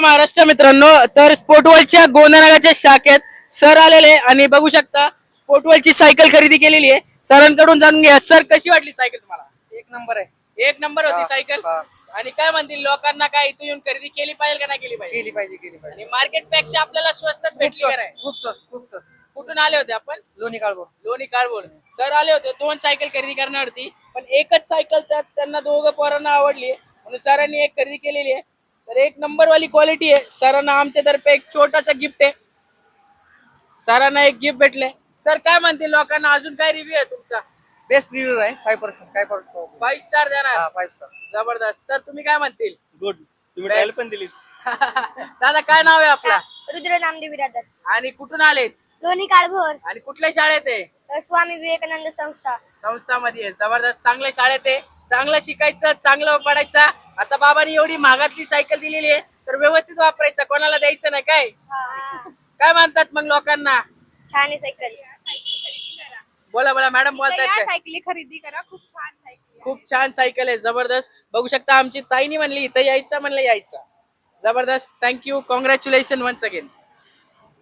महाराष्ट्र मित्रांनो, तर स्पोर्टवर्ल्डच्या गोंदानगरच्या शाखेत सर आलेले आणि बघू शकता स्पोर्टवर्ल्डची सायकल खरेदी केलेली आहे. सरांकडून जाणून घ्या, सर कशी वाटली सायकल तुम्हाला? एक नंबर आहे. एक नंबर होती हा, सायकल. हा. आणि काय म्हणतील लोकांना, काय इथून येऊन खरेदी केली पाहिजे का नाही केली पाहिजे? केली पाहिजे केली पाहिजे. आणि मार्केट पेक्षा आपल्याला स्वस्तात भेटली का नाही? खूप स्वस्त खूप स्वस्त. कुठून आले होते आपण? लोणी काळभोर. लोणी काळभोर. सर आले होते 2 सायकल खरेदी करणार होती, पण एकच सायकल त्यात त्यांना दोघं पोरांना आवडली म्हणून सरांनी एक खरेदी केलेली आहे. तर एक नंबर वाली क्वालिटी आहे. सरांना आमच्या तर्फे एक छोटासा गिफ्ट आहे. सरांना एक गिफ्ट भेटले. सर काय म्हणतील लोकांना, अजून काय रिव्ह्यू आहे तुमचा? बेस्ट रिव्ह्यू आहे. 5% काय करतो. 5 स्टार देणार. 5 स्टार. जबरदस्त. सर तुम्ही काय म्हणतील? गुड. तुम्ही Best. ट्रायल पण दिली. दादा काय नाव आहे आपला? रुद्र नामदेव बिरादर, आणि कुठून आलेत? लोणी काळभोर, आणि कुठल्या शाळेत आहे? स्वामी विवेकानंद संस्था. संस्थामध्ये आहे. जबरदस्त. चांगल्या शाळेत आहे. चांगलं शिकायचं, चांगलं पडायचं. आता बाबांनी एवढी महागातली सायकल दिलेली आहे, तर व्यवस्थित वापरायचं, कोणाला द्यायचं नाही. काय काय म्हणतात मग लोकांना? छान आहे सायकल. बोला बोला मॅडम, बोलतायत काय? सायकली खरेदी करा, खूप छान सायकल. खूप छान सायकल आहे. जबरदस्त. बघू शकता आमची ताईनी म्हणली इथं यायचं, म्हणलं यायचं. जबरदस्त. थँक्यू. Congratulation once again.